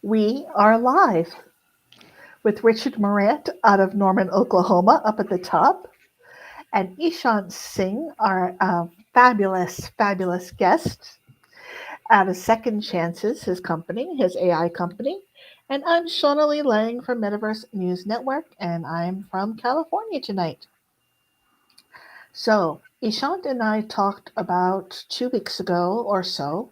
We are live with Richard Morant out of Norman, Oklahoma, up at the top, and Ishant Singh, our fabulous guest out of Second Chances, his company, his AI company. And I'm Shonali Lang from Metaverse News Network, and I'm from California tonight. So, Ishant and I talked about 2 weeks ago or so,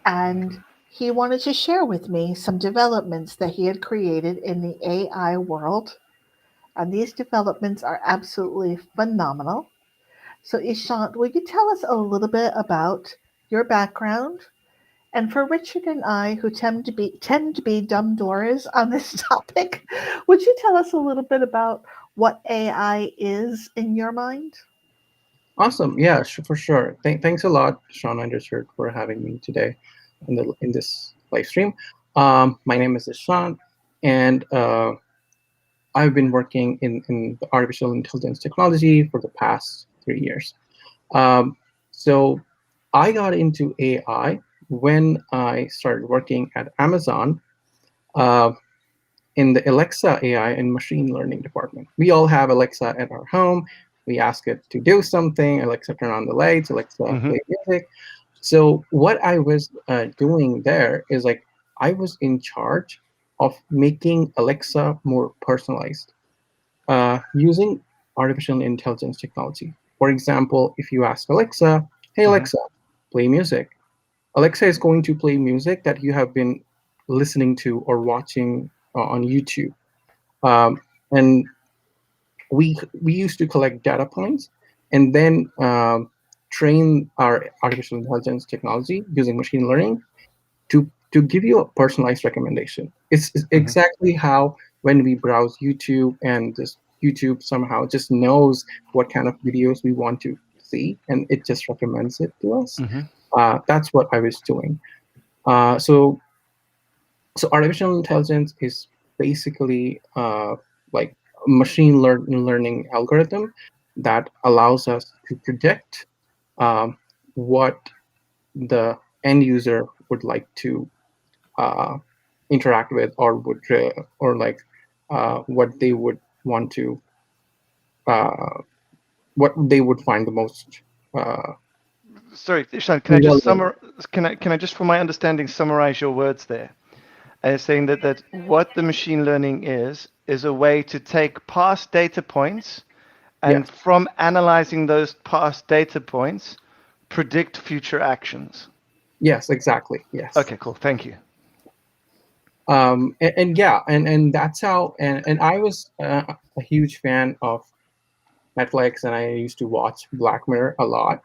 and he wanted to share with me some developments that he had created in the AI world. And these developments are absolutely phenomenal. So, Ishant, will you tell us a little bit about your background? And for Richard and I, who tend to be dumb doors on this topic, would you tell us a little bit about what AI is in your mind? Awesome. Yeah, for sure. Thanks a lot, Sean and Richard, for having me today in this live stream. My name is Ishant, and I've been working in the artificial intelligence technology for the past 3 years. Um, so I got into AI when I started working at Amazon uh, in the Alexa AI and machine learning department. We all have Alexa at our home. We ask it to do something. Alexa, turn on the lights. Alexa, Hmm. play music. So what I was doing there is like I was in charge of making Alexa more personalized using artificial intelligence technology. For example, if you ask Alexa, "Hey Hmm. Alexa, play music," Alexa is going to play music that you have been listening to or watching on YouTube. And we used to collect data points and then train our artificial intelligence technology using machine learning to give you a personalized recommendation. It's Hmm. exactly how when we browse YouTube and this YouTube somehow just knows what kind of videos we want to see and it just recommends it to us. Hmm. That's what I was doing. So artificial intelligence is basically like a learning algorithm that allows us to predict um, what the end user would like to uh, interact with or like what they would want to uh, what they would find the most uh, Sorry, Ishan, relevant. can I just, for my understanding, summarize your words there? Saying that what the machine learning is a way to take past data points and Yes, from analyzing those past data points, predict future actions. yes, exactly, yes. Okay, cool. Thank you. And yeah, and that's how and I was a huge fan of Netflix, and I used to watch Black Mirror a lot.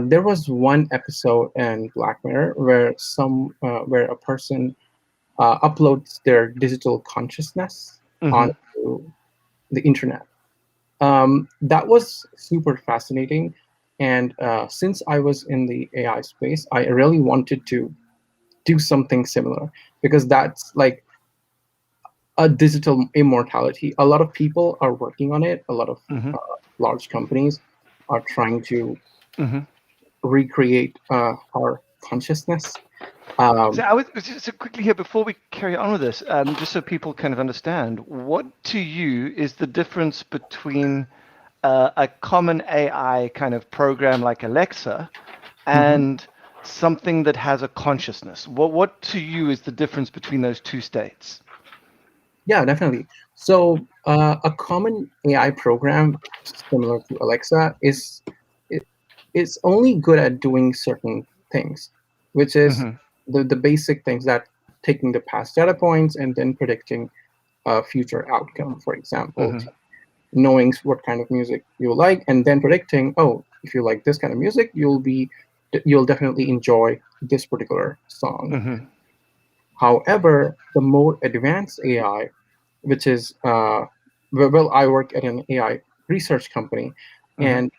There was one episode in Black Mirror where a person uploads their digital consciousness Hmm. onto the internet. That was super fascinating, and since I was in the AI space, I really wanted to do something similar because that's like a digital immortality. A lot of people are working on it. A lot of Hmm. uh, large companies are trying to Hmm. recreate our consciousness. So Um, I was so quickly here before we carry on with this, just so people kind of understand, what to you is the difference between a common AI kind of program like Alexa mhm. and something that has a consciousness? What to you is the difference between those two states? Yeah, definitely. So a common AI program similar to Alexa it, is only good at doing certain things, which is Hmm. the basic things that taking the past data points and then predicting a future outcome. For example, Hmm. knowing what kind of music you like and then predicting, oh, if you like this kind of music, you'll definitely enjoy this particular song. Hmm. However, the more advanced AI, which is well, I work at an AI research company, Hmm. and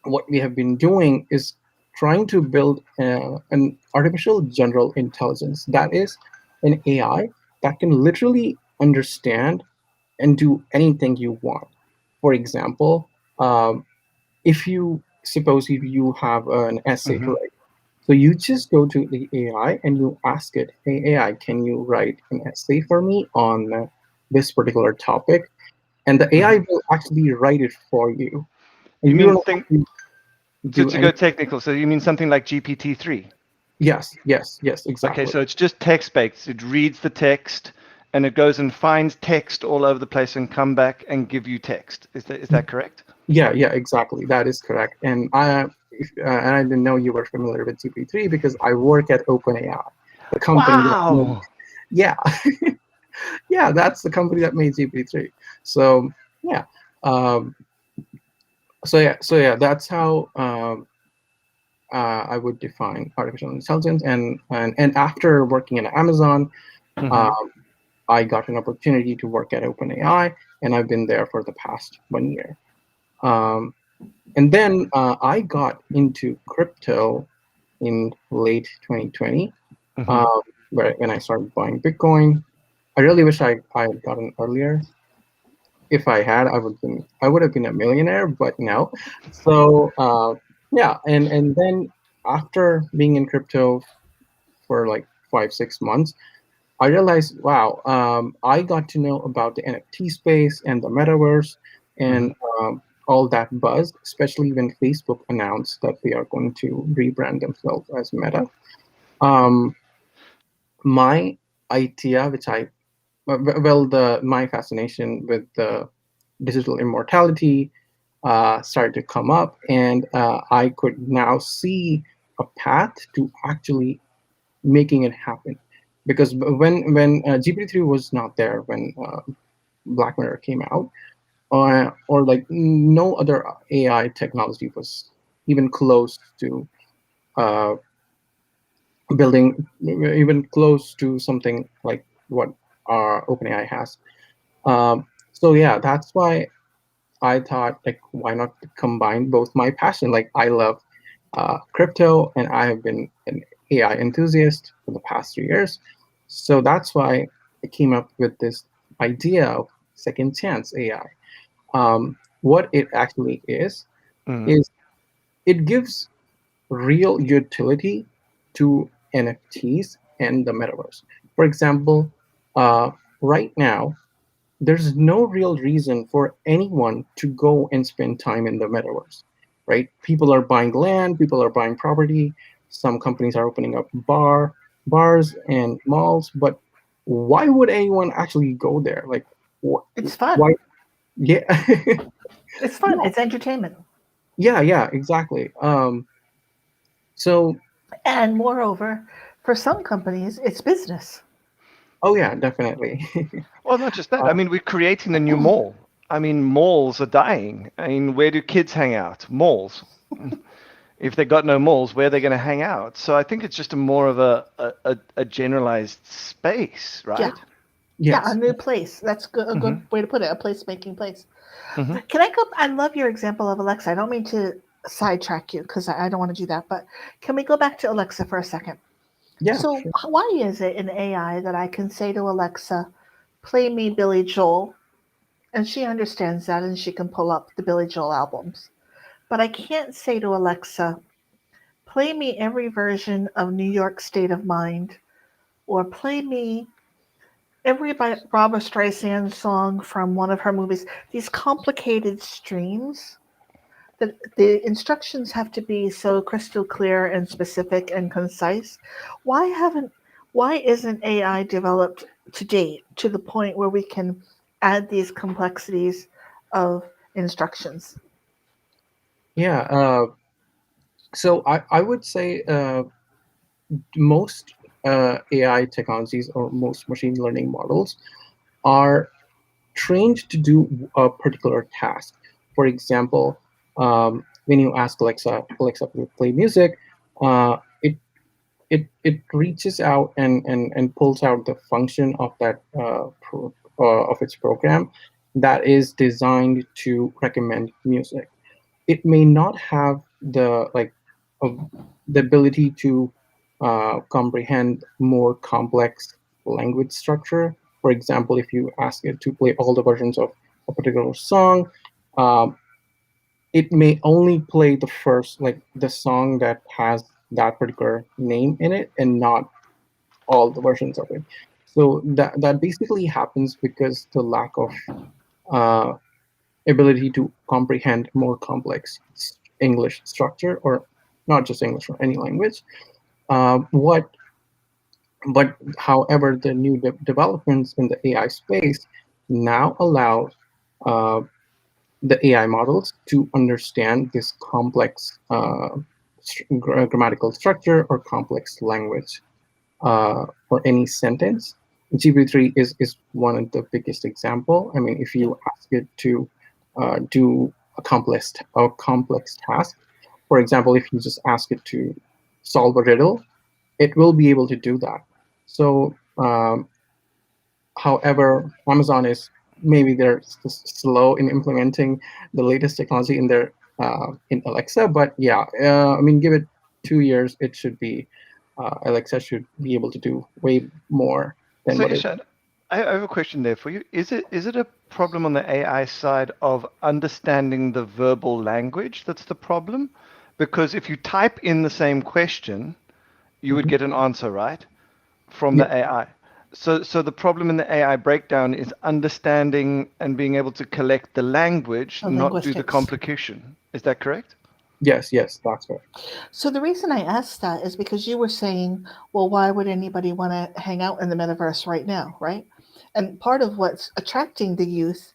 what we have been doing is trying to build an artificial general intelligence that is an AI that can literally understand and do anything you want. For example, if you suppose if you have an essay to Hmm. write, So you just go to the AI and you ask it, "Hey AI, can you write an essay for me on this particular topic?" And the AI Hmm. will actually write it for you. And You you mean don't have think to so do to go anything. technical? So you mean something like GPT-3? Yes, yes, yes, Okay, exactly. so it's just text-based. It reads the text and it goes and finds text all over the place and come back and give you text. Is that correct? Yeah, yeah, exactly. That is correct. And I didn't know you were familiar with GPT-3 because I work at OpenAI, the company that made, Wow. yeah, yeah, that's the company that made GPT-3. So yeah, um, so yeah, that's how I would define artificial intelligence. And after working at Amazon, Hmm. um, I got an opportunity to work at OpenAI, and I've been there for the past 1 year. Um, and then I got into crypto in late 2020, Hmm. um, when I started buying Bitcoin. I really wish I had gotten earlier. If I had, I would have been a millionaire, but no. So yeah, and then after being in crypto for like 5 6 months, I realized, wow, I got to know about the NFT space and the metaverse Hmm. and all that buzz, especially when Facebook announced that they are going to rebrand themselves as Meta. Um, my idea, which I well, the my fascination with the digital immortality started to come up, and I could now see a path to actually making it happen. Because when GPT-3 was not there, when Black Mirror came out, or like no other AI technology was even close to uh, building, even close to something like what our OpenAI has. So yeah, that's why I thought, like, why not combine both my passion? Like, I love crypto, and I have been an AI enthusiast for the past 3 years. So that's why I came up with this idea of second chance AI. What it actually Hmm. is it gives real utility to NFTs and the metaverse. For example, right now, there's no real reason for anyone to go and spend time in the metaverse, right? People are buying land, people are buying property, some companies are opening up bars and malls, but why would anyone actually go there? Like, It's fun. why? Yeah, It's fun. It's entertainment. yeah, yeah, exactly. So, And moreover, for some companies, it's business. oh yeah, definitely. Well, not just that. uh, I mean, we're creating the new mall. I mean, malls are dying. I mean, where do kids hang out? Malls. If they got no malls, where are they going to hang out? So I think it's just a more of a generalized space, Yeah. right? Yeah, a yes, new place. That's a good Hmm. way to put it. A place making place. Hmm. Can I go? I love your example of Alexa. I don't mean to sidetrack you because I don't want to do that, but can we go back to Alexa for a second? yeah, So, sure. why is it in AI that I can say to Alexa, play me Billy Joel, and she understands that and she can pull up the Billy Joel albums? But I can't say to Alexa, play me every version of New York State of Mind, or play me every Barbara Streisand song from one of her movies. These complicated streams that the instructions have to be so crystal clear and specific and concise. Why haven't why isn't AI developed to date to the point where we can add these complexities of instructions? Yeah. So I would say most AI technologies or most machine learning models are trained to do a particular task. For example, when you ask Alexa to play music, it reaches out and pulls out the function of that of its program that is designed to recommend music. It may not have uh, the ability to comprehend more complex language structure. For example, if you ask it to play all the versions of a particular song, um, it may only play the first, like the song that has that particular name in it and not all the versions of it. So that basically happens because the lack of uh, ability to comprehend more complex English structure, or not just English or any language. What But however, the new developments in the AI space now allow uh, the AI models to understand this complex grammatical structure or complex language for any sentence. GPT-3 is one of the biggest example. I mean, if Yeah. you ask it to do a complex task, for example, if you just ask it to solve a riddle, it will be able to do that. So, however, Amazon is maybe they're slow in implementing the latest technology in their in Alexa, but yeah, I mean, give it 2 years, it should be Alexa should be able to do way more than So what it. Ishan, I have a question there for you. Is it a problem on the AI side of understanding the verbal language that's the problem? Because if you type in the same question, you would Mhm. get an answer, right, from Yeah, the AI. So the problem in the AI breakdown is understanding and being able to collect the language, The not do the linguistics. complication. Is that correct? yes, that's right. So the reason I asked that is because you were saying, well, why would anybody want to hang out in the metaverse right now, right? And part of what's attracting the youth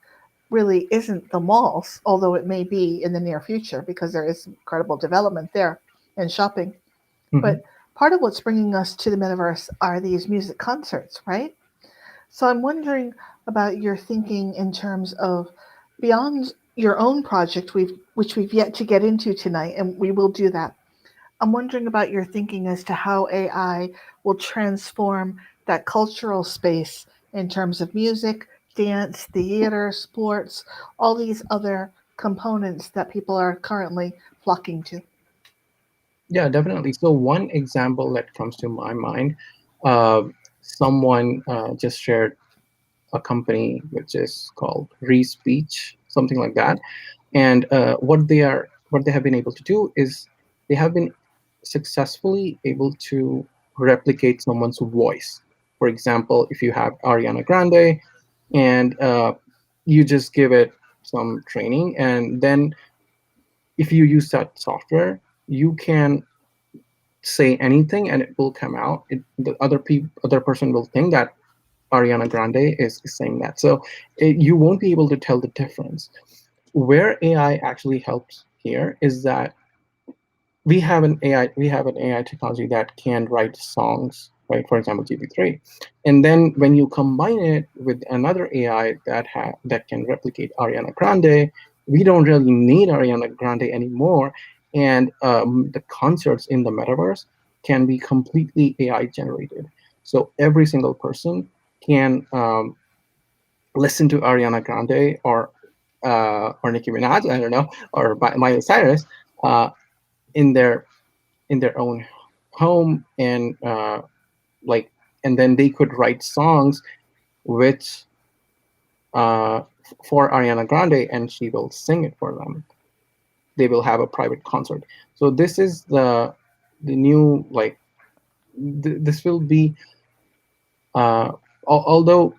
really isn't the malls, although it may be in the near future because there is incredible development there and shopping. Mhm. But part of what's bringing us to the metaverse are these music concerts, right? So I'm wondering about your thinking in terms of beyond your own project, which we've yet to get into tonight, and we will do that. I'm wondering about your thinking as to how AI will transform that cultural space in terms of music, dance, theater, sports, all these other components that people are currently flocking to. Yeah, definitely. So one example that comes to my mind, uh, someone just shared a company which is called Respeech, something like that. And what they have been able to do is they have been successfully able to replicate someone's voice. For example, if you have Ariana Grande and you just give it some training, and then if you use that software, you can say anything and it will come out. The other person will think that Ariana Grande is saying that. So you won't be able to tell the difference. Where AI actually helps here is that we have an AI technology that can write songs, right? For example, GPT-3, and then when you combine it with another AI that can replicate Ariana Grande, we don't really need Ariana Grande anymore, and the concerts in the metaverse can be completely AI generated. So every single person can listen to Ariana Grande or Nicki Minaj, I don't know, or Miley Cyrus uh, in their own home, and like, and then they could write songs which for Ariana Grande, and she will sing it for them. They will have a private concert. So this is the new, like, this will be although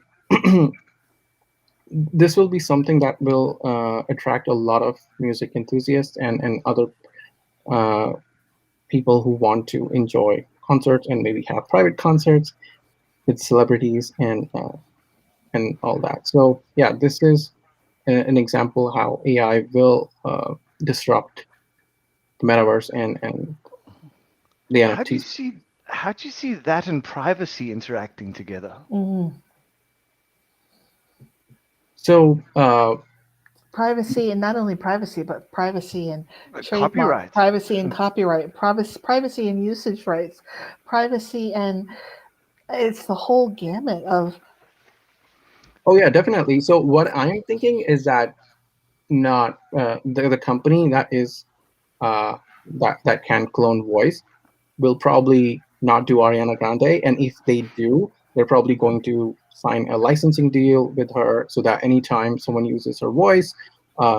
this will be something that will attract a lot of music enthusiasts and other uh, people who want to enjoy concerts and maybe have private concerts with celebrities and all that. So yeah, this is an example how AI will disrupt the metaverse and the How do you NFTs. see how do you see that and privacy interacting together? Mm. So Privacy, and not only privacy, but privacy and trademark, Copyright. privacy and copyright, privacy and usage rights, privacy and it's the whole gamut of oh yeah, definitely. So what I'm thinking is that not the company that is that can clone voice will probably not do Ariana Grande, and if they do, they're probably going to sign a licensing deal with her so that anytime someone uses her voice,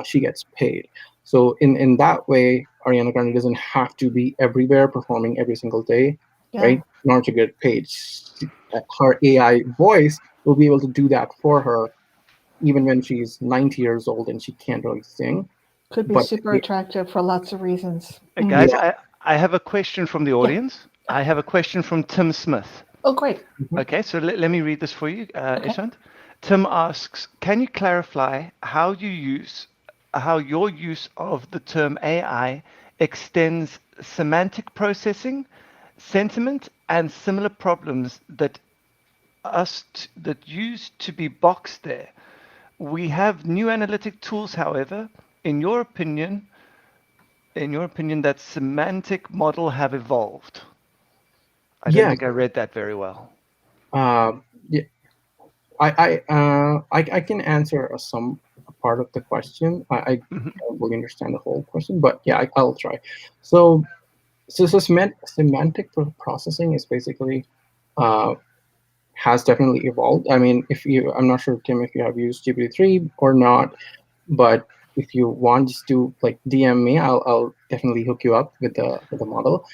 she gets paid. So in that way, Ariana Grande doesn't have to be everywhere performing every single day, Yeah. right? In order to get paid. Her AI voice will be able to do that for her, even when she's 90 years old and she can't really sing. Could be But super attractive for lots of reasons. Guys, yeah. I have a question from the Yeah. audience. I have a question from Tim Smith. Oh, great. Okay, so let me read this for you, Okay. Ishant. Tim asks, can you clarify how your use of the term AI extends semantic processing, sentiment, and similar problems that used to be boxed there? We have new analytic tools, however. In your opinion, that semantic model have evolved? I don't Yeah. think I read that very well. Yeah. I can answer some part of the question. I don't really understand the whole question, but yeah, I'll try. So semantic processing is basically uh, has definitely evolved. I mean, I'm not sure, Tim, if you have used GPT-3 or not, but if you want, just to like DM me. I'll definitely hook you up with the model.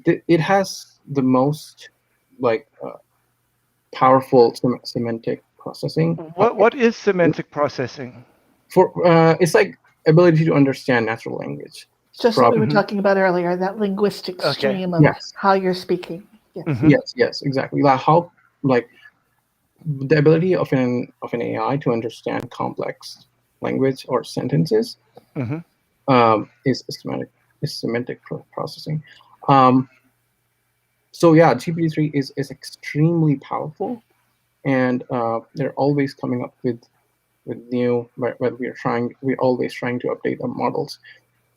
It has the most like powerful semantic processing. What is semantic processing? For It's like ability to understand natural language. It's just what we were Prob- talking about earlier, that linguistic Okay. stream of yes, how you're speaking. Yes. yes, exactly. Like how like the ability of an AI to understand complex language or sentences is semantic processing. Um, so yeah, GPT-3 is extremely powerful, and they're always coming up with new. But we're always trying to update the models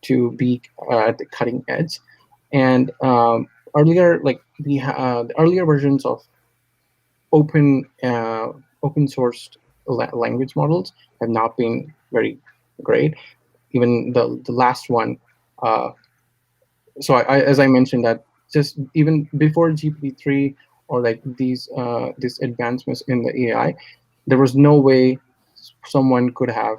to be at the cutting edge. And earlier, like the earlier versions of open open sourced language models have not been very great. Even the last one. Uh, so as I mentioned, that just even before GPT-3 or like these advancements in the AI, there was no way someone could have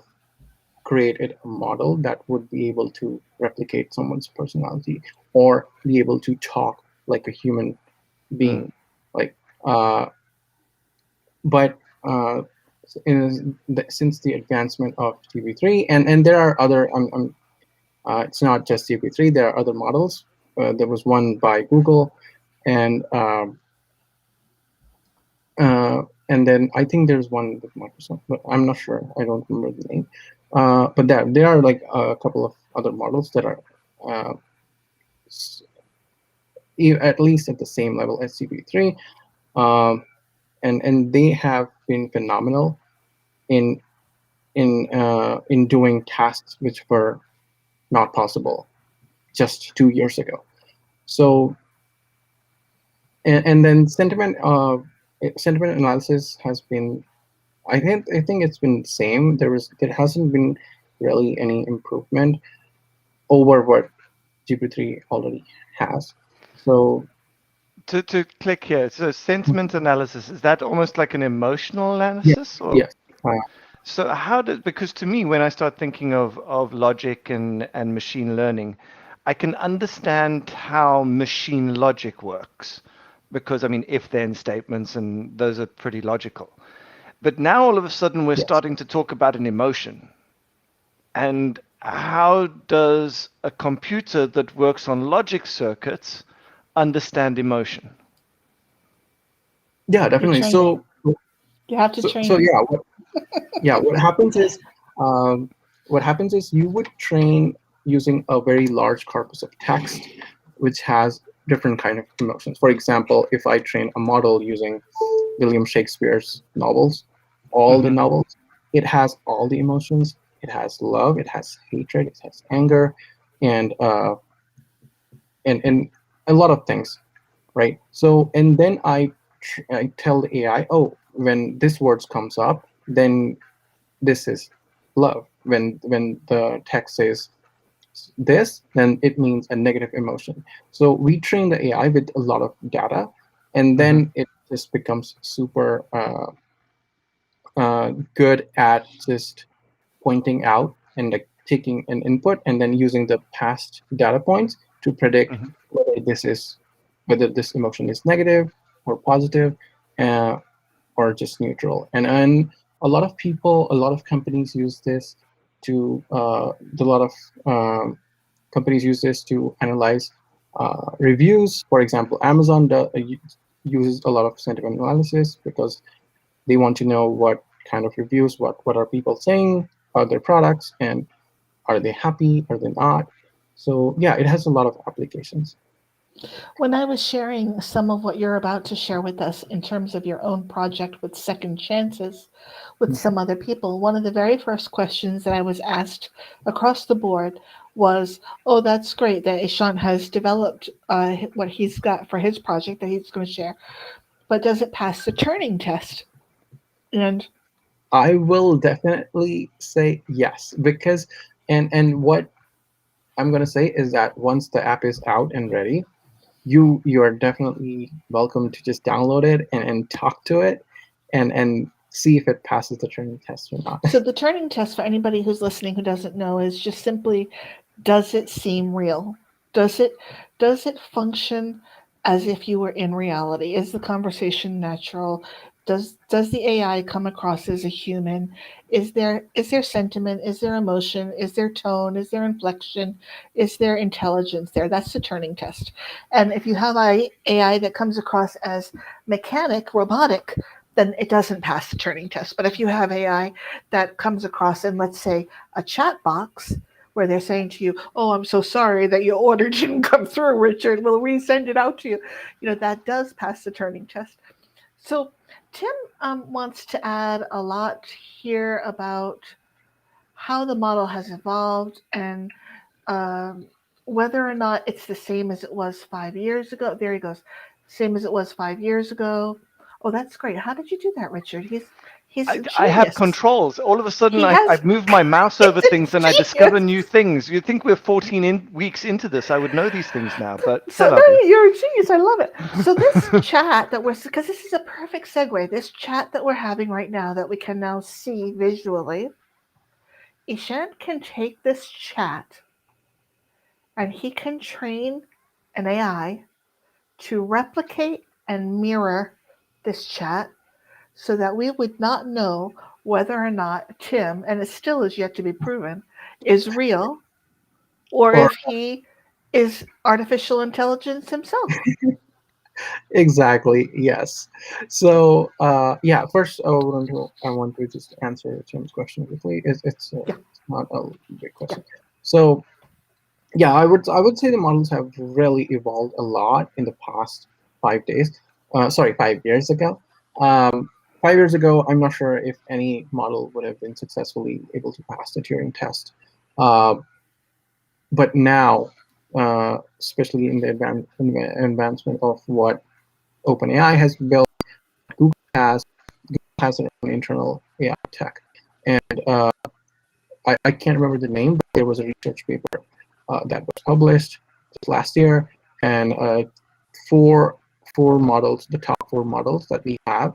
created a model that would be able to replicate someone's personality or be able to talk like a human being. Like, but since the advancement of GPT-3, and there are other, it's not just GPT-3. There are other models. There was one by Google, and and then I think there's one with Microsoft, but I'm not sure. I don't remember the name. But there are like a couple of other models that are uh, at least at the same level as GPT-3, um, and they have been phenomenal in in doing tasks which were not possible just 2 years ago. So and then sentiment analysis has been, I think it's been the same. There hasn't been really any improvement over what GPT-3 already has. So To click here, so sentiment analysis, is that almost like an emotional yes, analysis? Or yes, so how did, because to me, when I start thinking of logic and machine learning, I can understand how machine logic works, because I mean if then statements and those are pretty logical. But now all of a sudden we're yes, starting to talk about an emotion. And how does a computer that works on logic circuits understand emotion? yeah, You definitely. train it. So You have to so train so it. yeah, yeah, um, what happens is you would train using a very large corpus of text which has different kind of emotions. For example, if I train a model using William Shakespeare's novels, all the novels, it has all the emotions. It has love, it has hatred, it has anger, and and a lot of things, right? So and then I tell the AI, oh, when this words comes up, then this is love. When the text says this, then it means a negative emotion. So we train the AI with a lot of data, and then it just becomes super good at just pointing out and like taking an input and then using the past data points to predict Mhm. whether this emotion is negative or positive, uh, or just neutral. And a lot of people, a lot of companies use this to a lot of companies use this to analyze reviews. For example, Amazon uses a lot of sentiment analysis because they want to know what kind of reviews, what are people saying about their products, and are they happy, are they not. So yeah, it has a lot of applications. When I was sharing some of what you're about to share with us in terms of your own project with Second Chances with some other people, one of the very first questions that I was asked across the board was, "Oh, that's great that Ishant has developed what he's got for his project that he's going to share, but does it pass the Turing test?" And I will definitely say yes, because and what I'm going to say is that once the app is out and ready, you are definitely welcome to just download it and talk to it and see if it passes the Turing test or not. so the Turing test, for anybody who's listening who doesn't know, is just simply, does it seem real? Does it does it function as if you were in reality? Is the conversation natural? Does the AI come across as a human? Is there sentiment? Is there emotion? Is there tone? Is there inflection? Is there intelligence there? That's the Turing test. And if you have AI that comes across as mechanic, robotic, then it doesn't pass the Turing test. But if you have AI that comes across in, let's say, a chat box where they're saying to you, "Oh, I'm so sorry that your order didn't come through, Richard. We'll resend it out to you." That does pass the Turing test. So Tim wants to add a lot here about how the model has evolved and um, whether or not it's the same as it was 5 years ago. There he goes. Same as it was 5 years ago. Oh, that's great. How did you do that, Richard? He's a I have genius. controls. All of a sudden, He has. I've moved my mouse over He's a things and I discover genius. new things. You'd think we're 14 weeks into this. I would know these things now, but So c'est no, la vie. you're a genius. I love it. So this chat that we're, because this is a perfect segue. This chat that we're having right now that we can now see visually, Ishant can take this chat and he can train an AI to replicate and mirror this chat so that we would not know whether or not Tim, and it still is yet to be proven, is real or Or if he is artificial intelligence himself. exactly, yes. So yeah, first I want to just answer Tim's question quickly. Yeah, It's not a big yeah. question. So yeah, I would say the models have really evolved a lot in the past 5 days. Sorry, 5 years ago. Um, 5 years ago, I'm not sure if any model would have been successfully able to pass the Turing test. Uh, but now, especially in the advancement of what OpenAI has built, Google has their own internal AI tech, and I can't remember the name, but there was a research paper that was published just last year, and four models, the top four models that we have,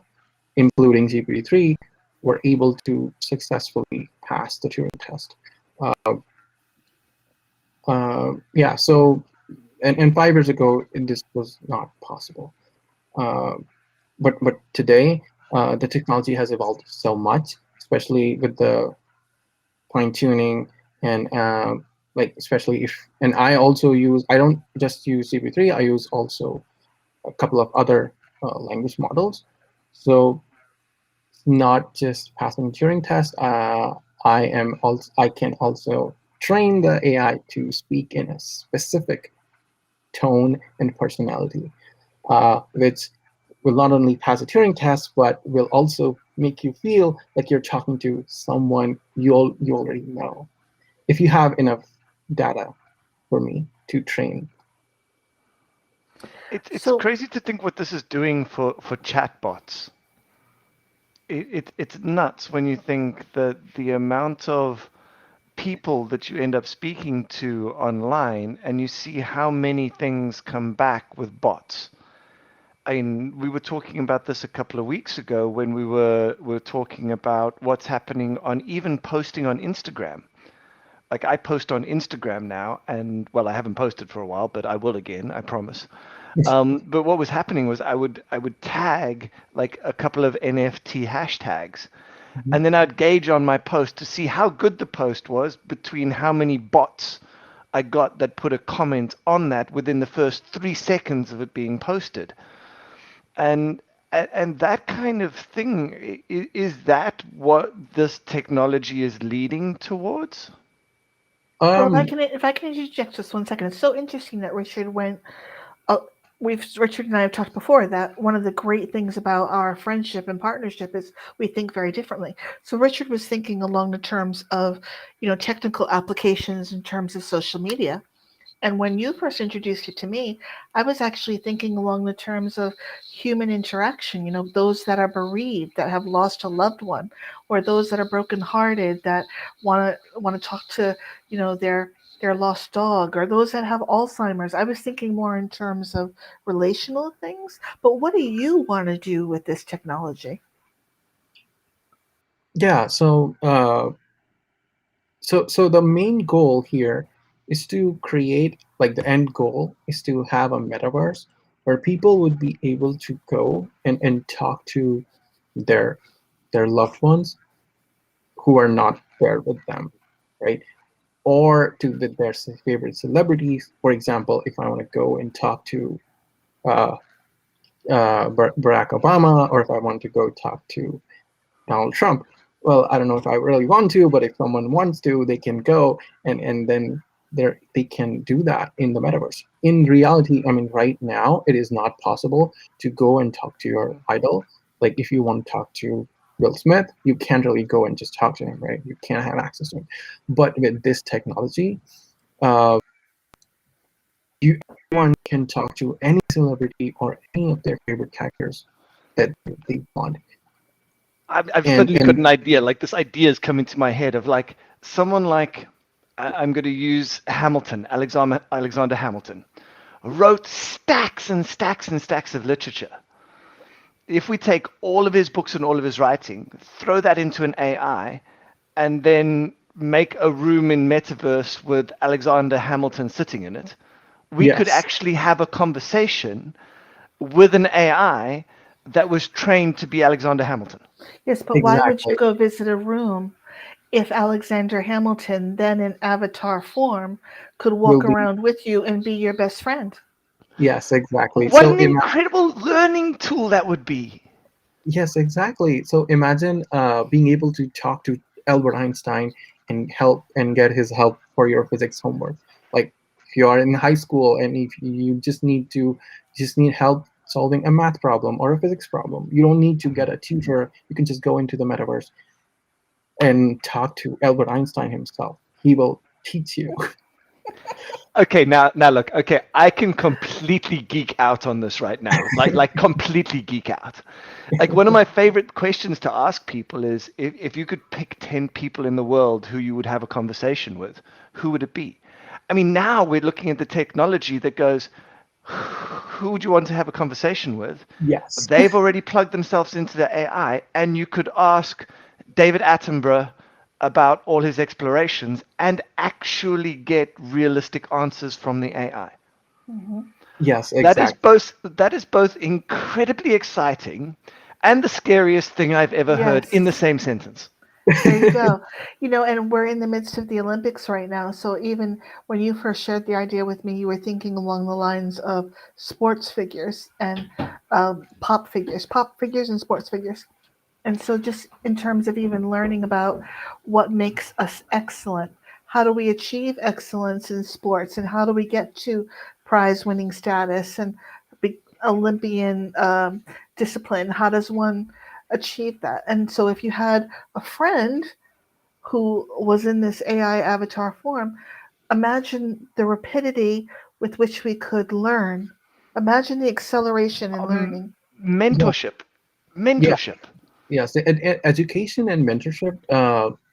including GPT-3, were able to successfully pass the Turing test. Uh, yeah, so and 5 years ago, this was not possible. Uh, but today, the technology has evolved so much, especially with the fine tuning and like especially if and I don't just use CP3, I use also a couple of other language models. So it's not just passing Turing test. I can also train the AI to speak in a specific tone and personality, which will not only pass a Turing test, but will also make you feel like you're talking to someone you already know. If you have enough data for me to train. It's So crazy to think what this is doing for chatbots. It's nuts when you think that the amount of people that you end up speaking to online and you see how many things come back with bots. I mean, we were talking about this a couple of weeks ago when we were talking about what's happening on even posting on Instagram. like I post on Instagram now, and well, I haven't posted for a while, but I will again, I promise. But what was happening was I would tag like a couple of NFT hashtags, Mhm. and then I'd gauge on my post to see how good the post was between how many bots I got that put a comment on that within the first 3 seconds of it being posted. And and that kind of thing, is that what this technology is leading towards? Well, Um, if I can interject just 1 second, it's so interesting that Richard went. Uh, Richard and I have talked before that one of the great things about our friendship and partnership is we think very differently. So Richard was thinking along the terms of, technical applications in terms of social media. And when you first introduced it to me, I was actually thinking along the terms of human interaction, those that are bereaved, that have lost a loved one, or those that are brokenhearted that want to talk to, their lost dog, or those that have Alzheimer's. I was thinking more in terms of relational things. But what do you want to do with this technology? yeah. So the main goal here is to create, like, the end goal is to have a metaverse where people would be able to go and talk to their loved ones who are not there with them, right? Or to their favorite celebrities. For example, if I want to go and talk to uh, Barack Obama, or if I want to go talk to Donald Trump. Well, I don't know if I really want to, but if someone wants to, they can go and then they can do that in the metaverse. In reality, I mean, right now it is not possible to go and talk to your idol. Like, if you want to talk to Will Smith, you can't really go and just talk to him, right? You can't have access to him. But with this technology, uh, anyone can talk to any celebrity or any of their favorite characters that they want. I've And suddenly got an idea. Like this idea is coming to my head of like someone like I'm going to use Hamilton, Alexander Hamilton, wrote stacks and stacks and stacks of literature. If we take all of his books and all of his writing, throw that into an AI, and then make a room in Metaverse with Alexander Hamilton sitting in it, we could yes, actually have a conversation with an AI that was trained to be Alexander Hamilton. Yes, but why would you exactly. go visit a room if Alexander Hamilton, then in avatar form, could Will walk be, around with you and be your best friend? yes, exactly. What an incredible learning tool that would be. Yes, exactly. So imagine being able to talk to Albert Einstein and help and get his help for your physics homework. Like, if you are in high school and if you just need help solving a math problem or a physics problem, you don't need to get a tutor. You can just go into the metaverse and talk to Albert Einstein himself. He will teach you. Okay, now look. Okay, I can completely geek out on this right now. Like completely geek out. Like one of my favorite questions to ask people is if you could pick 10 people in the world who you would have a conversation with, who would it be? I mean, now we're looking at the technology that goes, who would you want to have a conversation with? Yes, They've already plugged themselves into the AI, and you could ask David Attenborough about all his explorations and actually get realistic answers from the AI. Hmm. yes, That is exactly. both incredibly exciting and the scariest thing I've ever heard Yes, in the same sentence. there you go. And we're in the midst of the Olympics right now. So even when you first shared the idea with me, you were thinking along the lines of sports figures and pop figures and sports figures. And so, just in terms of even learning about what makes us excellent, how do we achieve excellence in sports, and how do we get to prize winning status and Olympian discipline? How does one achieve that? And so, if you had a friend who was in this AI avatar form, imagine the rapidity with which we could learn. Imagine the acceleration in Um, learning. Yeah, mentorship, yeah. mentorship. Yes, education and mentorship,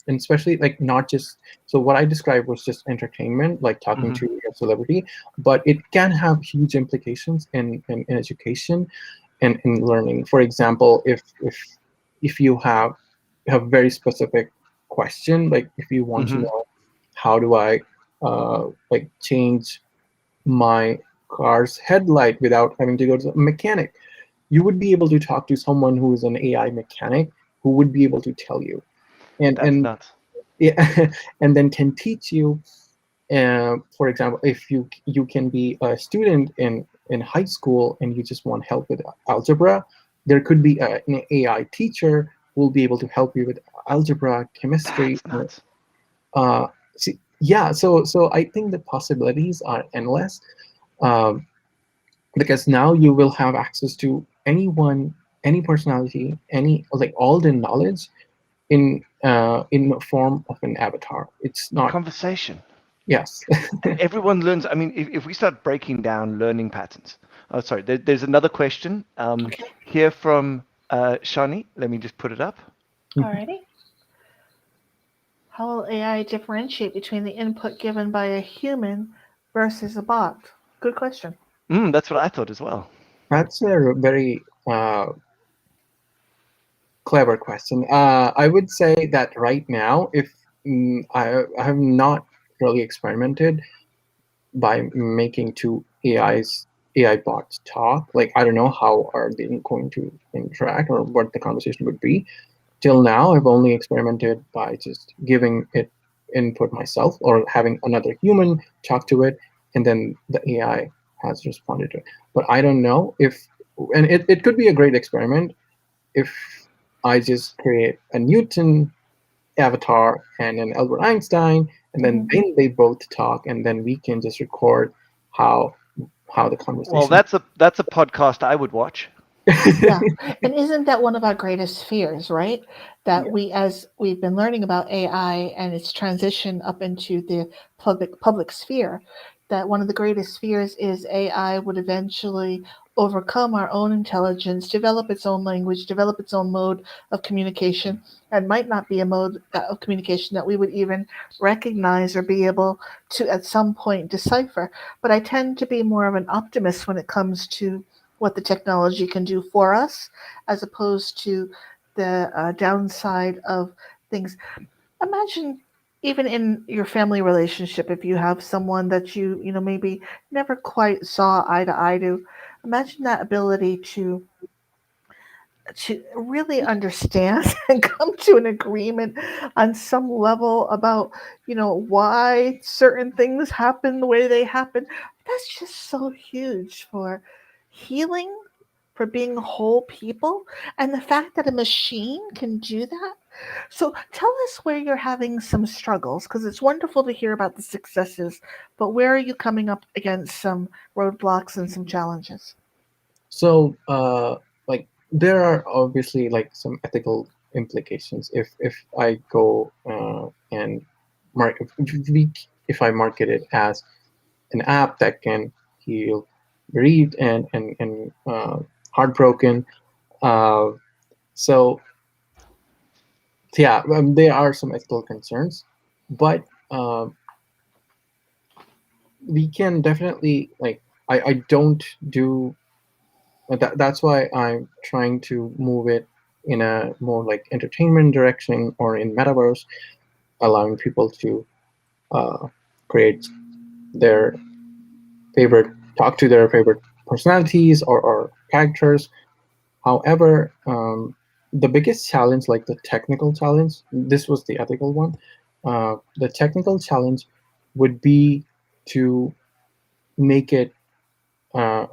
and especially, like, not just, so what I described was just entertainment, like talking Hmm. to a celebrity, but it can have huge implications in education and in learning. For example, if you have a very specific question, like if you want to Hmm. know how do I like change my car's headlight without having to go to a mechanic. You would be able to talk to someone who is an AI mechanic who would be able to tell you, That's and nuts. yeah, and then can teach you. For example, if you can be a student in high school and you just want help with algebra, there could be an AI teacher who will be able to help you with algebra, chemistry. That's nuts. Uh, yeah, so I think the possibilities are endless, um, because now you will have access to anyone, any personality, any like all the knowledge in the form of an avatar. It's not. Conversation. Yes. And everyone learns. I mean, if we start breaking down learning patterns. Oh, sorry. There's another question Okay. here from Shani. Let me just put it up. Alrighty. How will AI differentiate between the input given by a human versus a bot? Good question. That's what I thought as well. That's a very clever question. I would say that right now, if I have not really experimented by making two AI bots talk. Like I don't know how are they going to interact or what the conversation would be. Till now, I've only experimented by just giving it input myself or having another human talk to it, and then the AI has responded to it. But I don't know if, and it could be a great experiment if I just create a Newton avatar and an Albert Einstein, and then Hmm. they both talk, and then we can just record how how the Well, conversation. that's a podcast I would watch. Yeah. And isn't that one of our greatest fears, right? That Yeah. we, as we've been learning about AI and its transition up into the public sphere, that one of the greatest fears is AI would eventually overcome our own intelligence, develop its own language, develop its own mode of communication, and might not be a mode of communication that we would even recognize or be able to at some point decipher. But I tend to be more of an optimist when it comes to what the technology can do for us, as opposed to the downside of things. Imagine, even in your family relationship, if you have someone that you maybe never quite saw eye to eye to, imagine that ability to really understand and come to an agreement on some level about why certain things happen the way they happen. That's just so huge for healing, for being whole people, and the fact that a machine can do that. So tell us where you're having some struggles, because it's wonderful to hear about the successes, but where are you coming up against some roadblocks and some challenges? So, like, there are obviously like some ethical implications if I go and market if I market it as an app that can heal bereaved and heartbroken. Uh, so yeah, there are some ethical concerns, but we can definitely like I don't do that's why I'm trying to move it in a more like entertainment direction or in metaverse, allowing people to uh, create their favorite talk to their favorite personalities or characters. However, the biggest challenge, like the technical challenge, this was the ethical one. The technical challenge would be to make it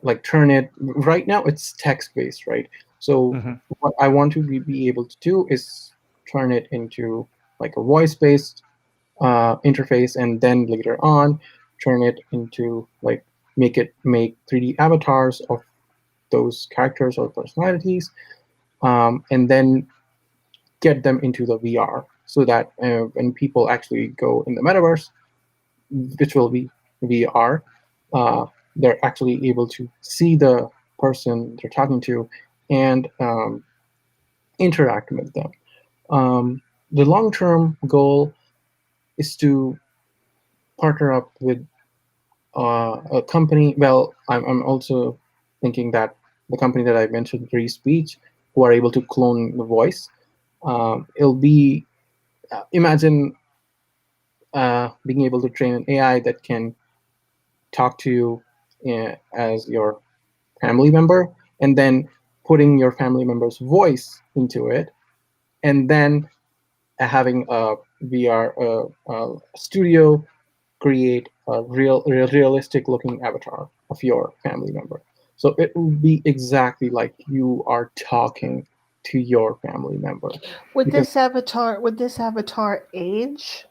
like turn it. Right now it's text based, right? So Hmm. what I want to be able to do is turn it into like a voice based interface, and then later on turn it into like make 3D avatars of those characters or personalities, and then get them into the VR so that when people actually go in the metaverse, which will be VR, uh, they're actually able to see the person they're talking to and interact with them. The long term goal is to partner up with a company. Well, I'm also thinking that the company that I mentioned, Free Speech, who are able to clone the voice, it'll be imagine being able to train an AI that can talk to you as your family member, and then putting your family member's voice into it, and then having a VR studio create a realistic looking avatar of your family member. So it will be exactly like you are talking to your family member. Would Because this avatar age?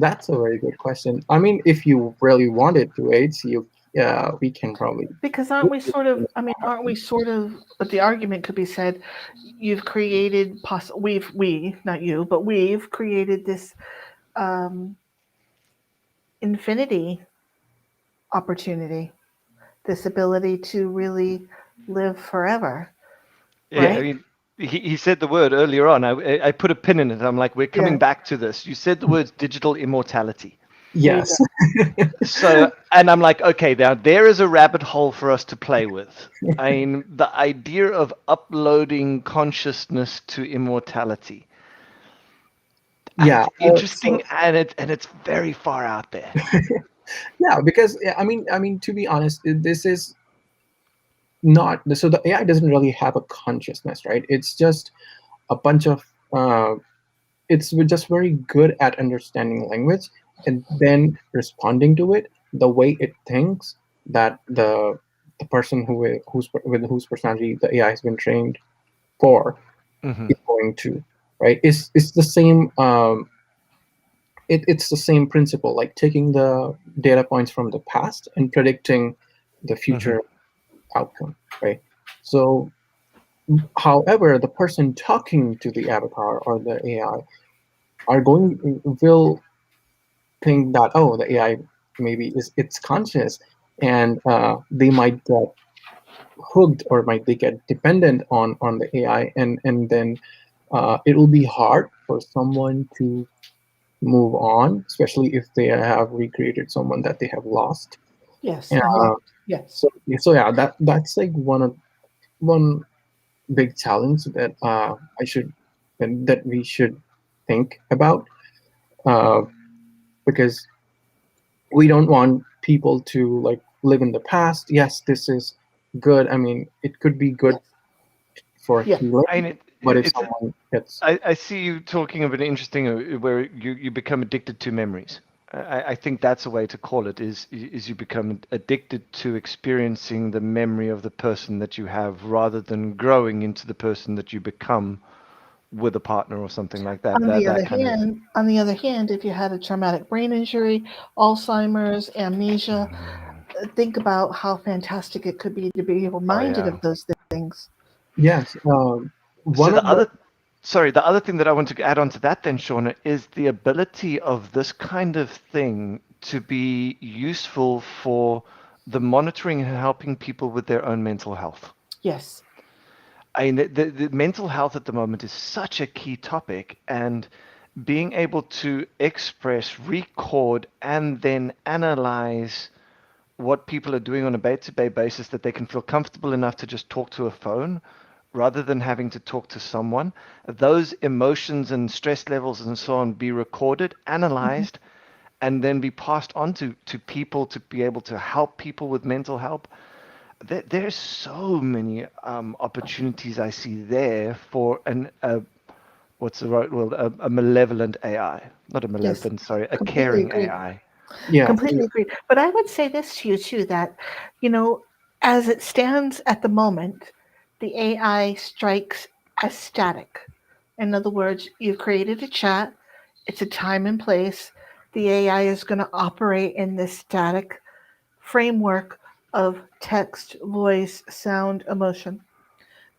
that's a very good question. I mean, if you really wanted to age, we can probably. Because aren't we sort of, but the argument could be said, you've created, not you, but we've created this um, infinity opportunity, this ability to really live forever, Yeah, I right? mean, he said the word earlier on. I put a pin in it. I'm like, we're Yeah, coming back to this. You said the words digital immortality. there you go. Yes. So, and I'm like, okay, now there is a rabbit hole for us to play with. I mean, the idea of uploading consciousness to immortality. Yeah. It's interesting, So and it's very far out there. yeah, because yeah, I mean, to be honest, this is not so the AI doesn't really have a consciousness, right? It's just a bunch of it's just very good at understanding language and then responding to it the way it thinks that the person with whose personality the AI has been trained for Hmm. is going to, right? It's the same it's the same principle, like taking the data points from the past and predicting the Hmm. future outcome, right? So however, the person talking to the avatar or the AI will think that, oh, the AI maybe is it's conscious, and they might get hooked or might they get dependent on the AI, and then it will be hard for someone to move on, especially if they have recreated someone that they have lost. Yes, Uh, yes. so yeah, that's like one big challenge that I should that we should think about, uh, because we don't want people to like live in the past. Yes, this is good. I mean, it could be good for Yeah. healing, I mean, but if it's. someone gets I see you talking of an interesting where you become addicted to memories. I think that's a way to call it. Is you become addicted to experiencing the memory of the person that you have, rather than growing into the person that you become with a partner or something like that. That kind of. On the other hand, if you had a traumatic brain injury, Alzheimer's, amnesia, think about how fantastic it could be to be Oh reminded yeah. of those things. yes, So one of the the other thing that I want to add on to that then, Shauna, is the ability of this kind of thing to be useful for the monitoring and helping people with their own mental health. Yes. I mean, the mental health at the moment is such a key topic, and being able to express, record, and then analyze what people are doing on a day-to-day basis, that they can feel comfortable enough to just talk to a phone rather than having to talk to someone. Those emotions and stress levels and so on be recorded, Mhm. analyzed, and then be passed on to people to be able to help people with mental health. There's so many opportunities I see there for what's the right word, a malevolent AI, not a Yes. malevolent, sorry, a Completely caring agree. AI. yeah Completely agree. But I would say this to you too, that, you know, as it stands at the moment, the AI strikes as static. In other words, you've created a chat, it's a time and place. The AI is going to operate in this static framework of text, voice, sound, emotion.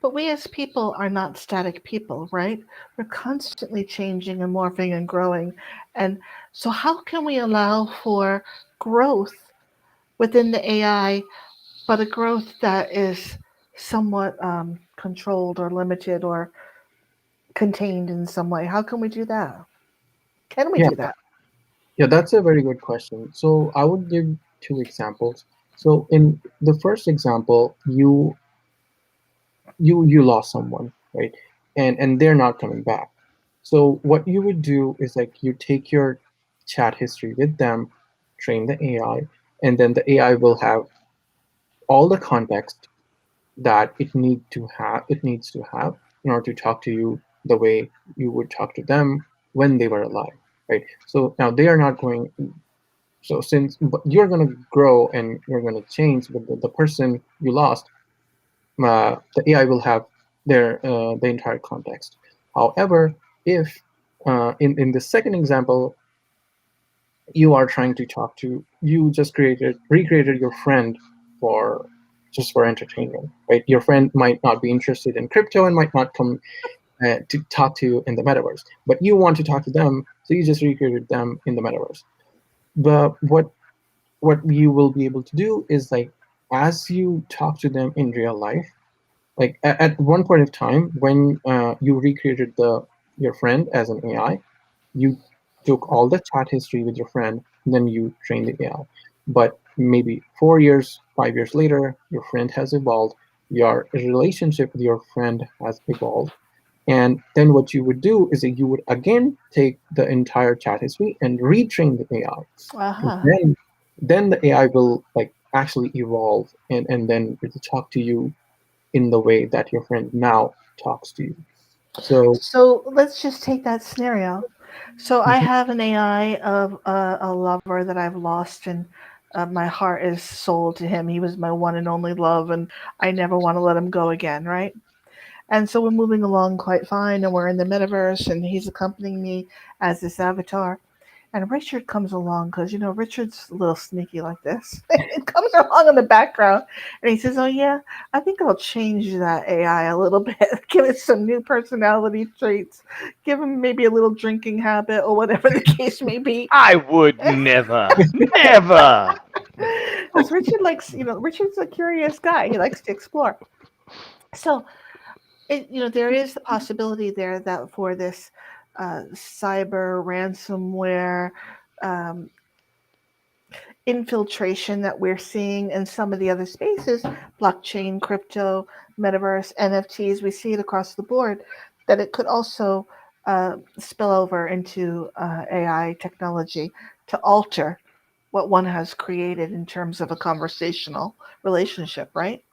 But we as people are not static people, right? We're constantly changing and morphing and growing. And so, how can we allow for growth within the AI, but a growth that is somewhat controlled or limited or contained in some way? How can we do that? Can we yeah do that? yeah, that's a very good question. So I would give two examples. So in the first example, you lost someone, right? And they're not coming back. So what you would do is like you take your chat history with them, train the AI, and then the AI will have all the context that it needs to have in order to talk to you the way you would talk to them when they were alive, right? So now they are not going. So since you're going to grow and you're going to change with the person you lost, the AI will have the entire context. However, if in the second example, you are trying to talk to, you just recreated your friend for just for entertainment, right? Your friend might not be interested in crypto and might not come to talk to you in the metaverse, but you want to talk to them, so you just recreated them in the metaverse. But what you will be able to do is like as you talk to them in real life, like at one point of time when you recreated the your friend as an AI, you took all the chat history with your friend, and then you trained the AI. But maybe 4 years, 5 years later, your friend has evolved, your relationship with your friend has evolved, and then what you would do is that you would again take the entire chat history and retrain the AI. And Uh-huh. then the AI will like actually evolve and then it'll talk to you in the way that your friend now talks to you. So So let's just take that scenario. So I mhm, have an AI of a lover that I've lost, and my heart is sold to him. He was my one and only love, and I never want to let him go again, right? And so we're moving along quite fine, and we're in the metaverse, and he's accompanying me as this avatar. And Richard comes along because, Richard's a little sneaky like this. He comes along in the background and he says, "Oh, yeah, I think I'll change that AI a little bit, give it some new personality traits, give him maybe a little drinking habit or whatever the case may be." I would never, never. Because Richard likes, Richard's a curious guy. He likes to explore. So, there is the possibility there that for this cyber ransomware um, infiltration that we're seeing in some of the other spaces, blockchain, crypto, metaverse, NFTs, we see it across the board, that it could also spill over into AI technology to alter what one has created in terms of a conversational relationship, right?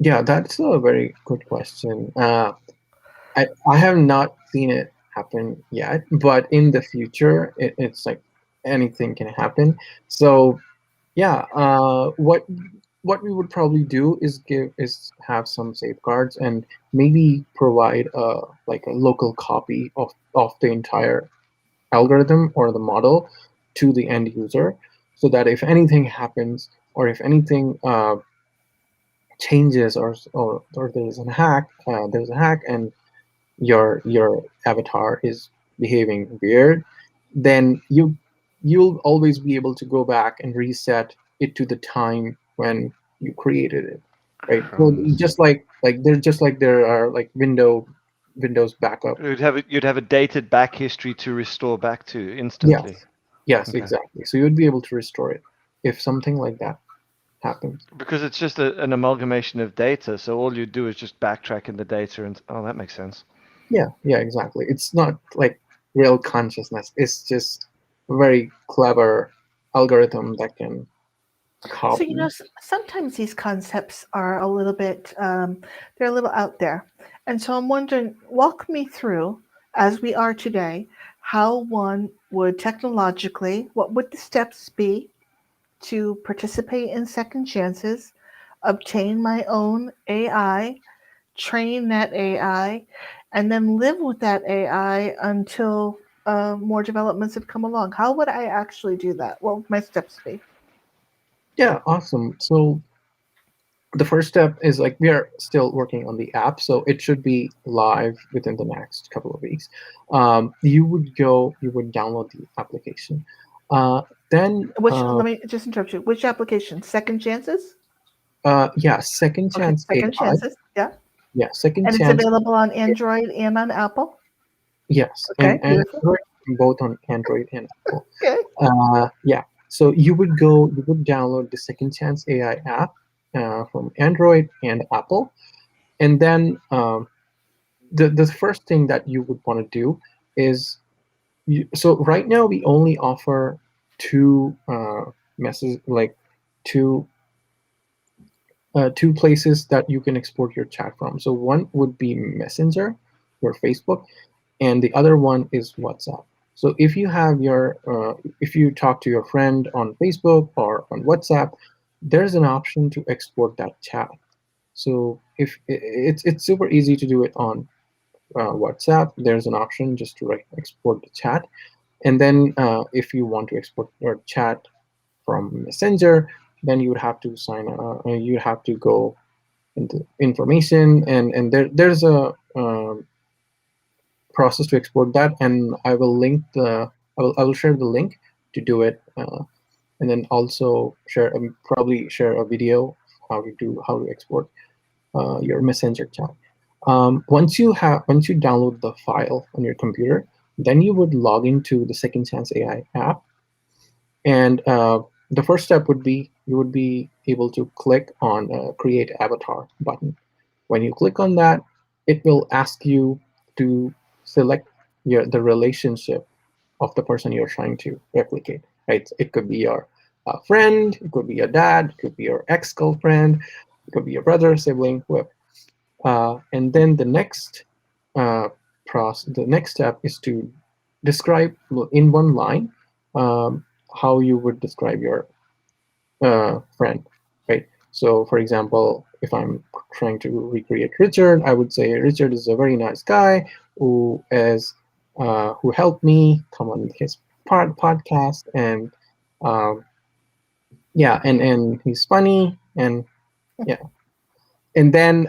yeah, that's a very good question. I have not seen it happen yet, but in the future, it's like anything can happen. So yeah, what we would probably do is have some safeguards and maybe provide like a local copy of the entire algorithm or the model to the end user, so that if anything happens or if anything changes or there's a hack and your avatar is behaving weird, then you'll always be able to go back and reset it to the time when you created it, right? So Crumbs. just like there are like Windows backup. You'd have a dated back history to restore back to instantly. Yes, yes, Okay. exactly. So you'd be able to restore it if something like that happens. Because it's just an amalgamation of data, so all you do is just backtrack in the data, and oh, that makes sense. Yeah, exactly. It's not like real consciousness. It's just a very clever algorithm that can So, copy. sometimes these concepts are a little bit, they're a little out there. And so I'm wondering, walk me through, as we are today, how one would technologically, what would the steps be to participate in second chances, obtain my own AI, train that AI, and then live with that AI until more developments have come along? How would I actually do that? What would my steps be? Yeah, awesome. So the first step is like we are still working on the app, so it should be live within the next couple of weeks. You would download the application. Uh, then, Which, let me just interrupt you. Which application? Second chances? yeah, Second Okay, Chance second AI. chances. Yeah. Yeah, Second And it's Chance. available on Android and on Apple. Yes, Okay, and beautiful. both on Android and Apple. Okay. Yeah, so you would download the Second Chance AI app from Android and Apple, and then the first thing that you would want to do is so right now we only offer two messages, like two two places that you can export your chat from. So one would be Messenger, your Facebook, and the other one is WhatsApp. So if you have your if you talk to your friend on Facebook or on WhatsApp, there's an option to export that chat. So if it's super easy to do it on WhatsApp, there's an option just to export the chat. And then if you want to export your chat from Messenger, then you would have to you have to go into information, and there's a process to export that, and I will share the link to do it, and then also probably share a video how to export your Messenger chat. Once you download the file on your computer, then you would log into the Second Chance AI app, and the first step would be you would be able to click on create avatar button. When you click on that, it will ask you to select the relationship of the person you're trying to replicate. Right? It could be your friend, it could be your dad, it could be your ex-girlfriend, it could be your brother, sibling, whoever. And then uh, the next step is to describe in one line how you would describe your friend, right? So, for example, if I'm trying to recreate Richard, I would say Richard is a very nice guy who helped me come on his podcast, and um, yeah, and he's funny, and yeah, and then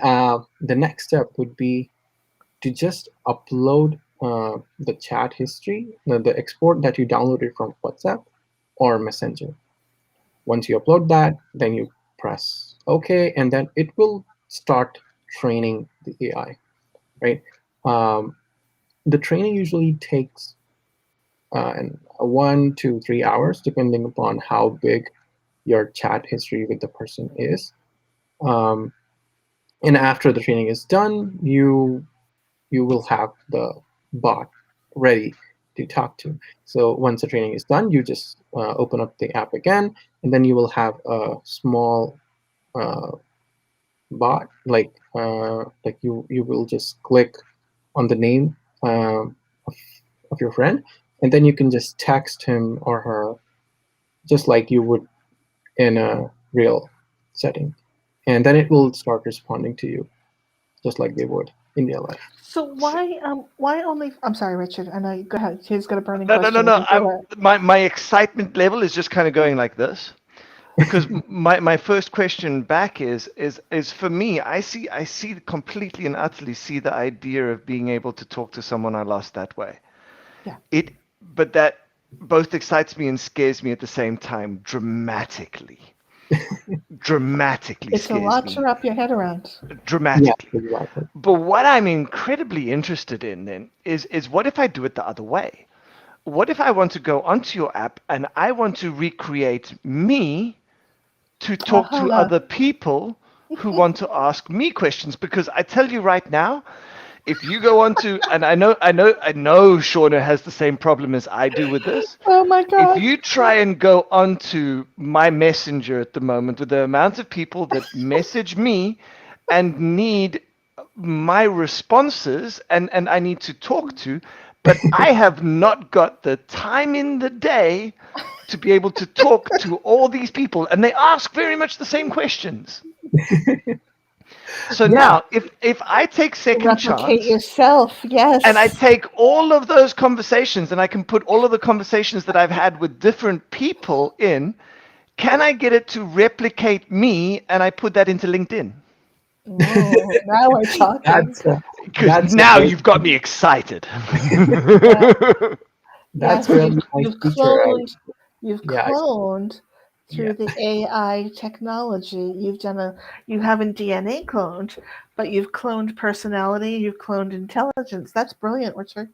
the next step would be to just upload the chat history, the export that you downloaded from WhatsApp or Messenger. Once you upload that, then you press OK, and then it will start training the AI, right? Um, the training usually takes 1 to 3 hours, depending upon how big your chat history with the person is. Um, and after the training is done, you will have the bot ready to talk to. So once the training is done, you just open up the app again, and then you will have a small uh, bot, like you will just click on the name of, of your friend, and then you can just text him or her just like you would in a real setting, and then it will start responding to you just like they would in real life. So why only? I'm sorry, Richard. I know. Go ahead. He's got a burning No, no, no, question. no. Go ahead. My excitement level is just kind of going like this, because my first question back is for me. I see completely and utterly see the idea of being able to talk to someone I lost that way. Yeah. But that both excites me and scares me at the same time, dramatically. Dramatically It's a scares lot to me. wrap your head around. Yeah, Dramatically. exactly. But what I'm incredibly interested in then is what if I do it the other way? What if I want to go onto your app and I want to recreate me to talk to Uh-huh. other people who want to ask me questions? Because I tell you right now, if you go on to, and I know Shauna has the same problem as I do with this. Oh my If God. you try and go onto my messenger at the moment with the amount of people that message me and need my responses and I need to talk to, but I have not got the time in the day to be able to talk to all these people, and they ask very much the same questions. So Yeah, now, if I take second Replicate chance yourself. and I Yes. take all of those conversations and I can put all of the conversations that I've had with different people in, can I get it to replicate me and I put that into LinkedIn? Oh, now we're talking. that's Because that's a now very you've got me excited. Yeah. that's Yes, really nice feature, right? you've Yeah, cloned yeah. through the AI technology. You haven't DNA cloned, but you've cloned personality, you've cloned intelligence. That's brilliant, Richard.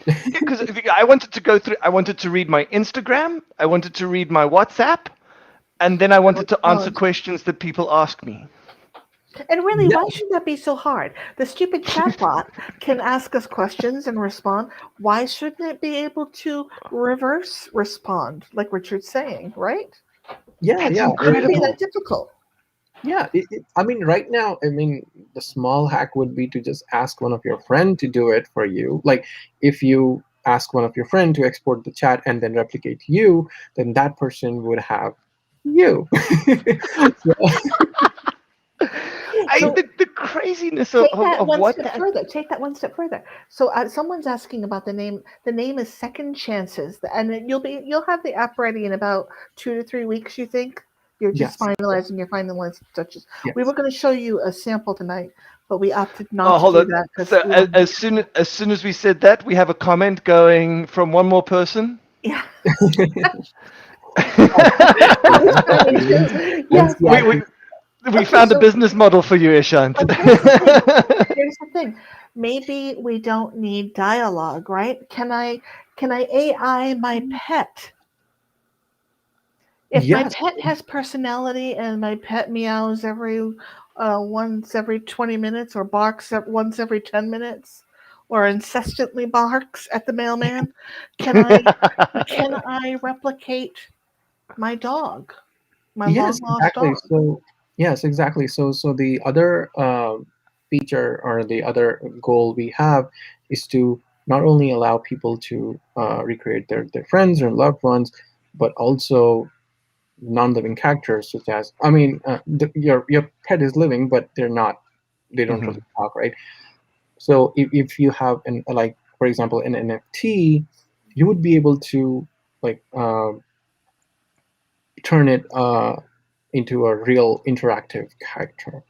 Yeah, because I wanted to go through, I wanted to read my Instagram, I wanted to read my WhatsApp, and then I wanted to answer Knowledge. questions that people ask me. And really, Yeah, why should that be so hard? The stupid chatbot can ask us questions and respond. Why shouldn't it be able to reverse respond, like Richard's saying, right? yeah, That's yeah. It shouldn't be that incredible. difficult. Yeah, I mean, right now, I mean, the small hack would be to just ask one of your friend to do it for you. Like, if you ask one of your friend to export the chat and then replicate you, then that person would have you. So, So The craziness take that of one what step that. further. Take that one step further. So someone's asking about the name. The name is Second Chances, and you'll have the app ready in about 2 to 3 weeks. You think you're just yes, finalizing your final touches. We were yes, going to show you a sample tonight, but we opted not Oh, to hold do on. that because So we don't. as soon as we said that, we have a comment going from one more person. Yeah, yeah. he's coming too. Once Yes. the we, app we we Okay. found a So, business model for you, Ishant. but here's the thing. Here's the thing. Maybe we don't need dialogue, right? Can I AI my pet? If my yes, pet has personality and my pet meows once every 20 minutes or barks once every 10 minutes or incessantly barks at the mailman, can I can I replicate my dog, my long yes, lost exactly. dog? So yes, exactly. So the other feature or the other goal we have is to not only allow people to recreate their friends or loved ones, but also non-living characters such as, I mean, your pet is living, but they don't Mhm. really talk, right? So if you have an, like, for example, an NFT, you would be able to, like, turn it into a real interactive character.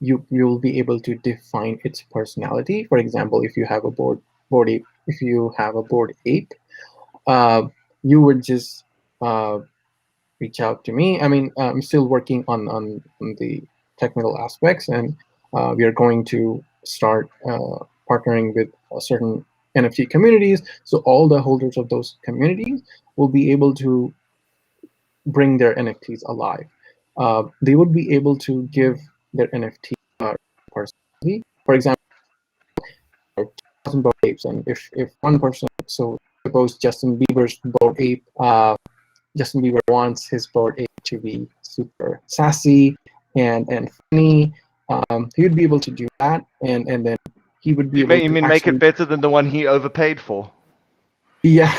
You'll be able to define its personality. For example, if you have a board ape, if you have a board ape, uh, you would just uh, reach out to me. I mean, I'm still working on the technical aspects, and we are going to start partnering with certain NFT communities. So all the holders of those communities will be able to bring their NFTs alive. They would be able to give their NFT personality. For example, 1,000 bored apes, and if one person, so suppose Justin Bieber's bored ape, Justin Bieber wants his bored ape to be super sassy and funny. He would be able to do that, and then he would be able You to mean make it actually, better than the one he overpaid for? yeah.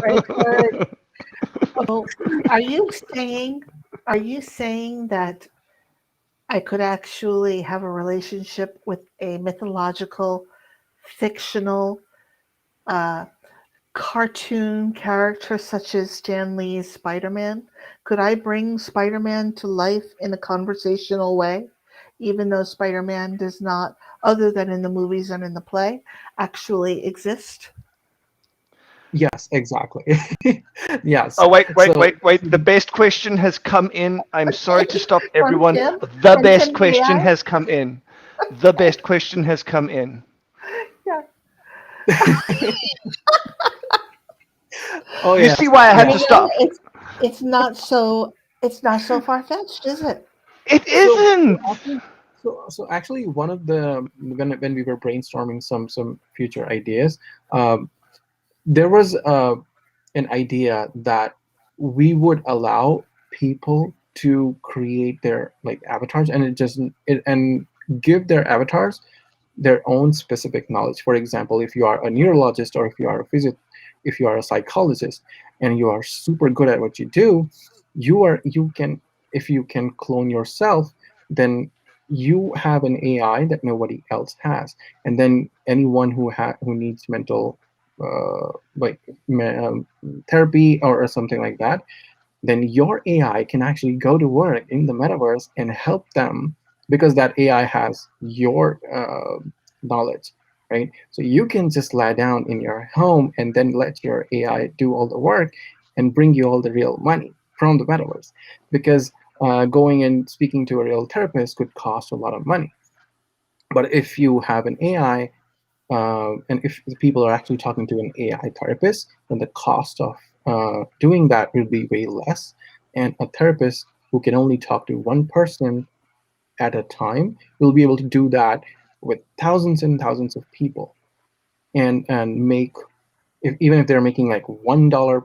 Richard, so are you saying are you saying that I could actually have a relationship with a mythological, fictional, uh, cartoon character such as Stan Lee's Spider Man? Could I bring Spider Man to life in a conversational way, even though Spider Man does not, other than in the movies and in the play, actually exist? Yes, exactly. Yes. Oh, So wait. The best question has come in. I'm sorry to stop From everyone. Tim? The From best Tim the question AI? has come in. The best question has come in. Yeah. oh You yeah, see why I had yeah. to stop? It's not so far fetched, is it? It So, so isn't. actually, so actually, one of the, when we were brainstorming some future ideas, um, there was an idea that we would allow people to create their, like, avatars, and and give their avatars their own specific knowledge. For example, if you are a neurologist, or if you are a psychologist, and you are super good at what you do, you can, if you can clone yourself, then you have an AI that nobody else has. And then anyone who needs mental, like, therapy, or something like that, then your AI can actually go to work in the metaverse and help them, because that AI has your knowledge, right? So you can just lie down in your home and then let your AI do all the work and bring you all the real money from the metaverse, because going and speaking to a real therapist could cost a lot of money. But if you have an AI, and if the people are actually talking to an AI therapist, then the cost of doing that will be way less. And a therapist who can only talk to one person at a time will be able to do that with thousands and thousands of people, and make, even if they're making like $1,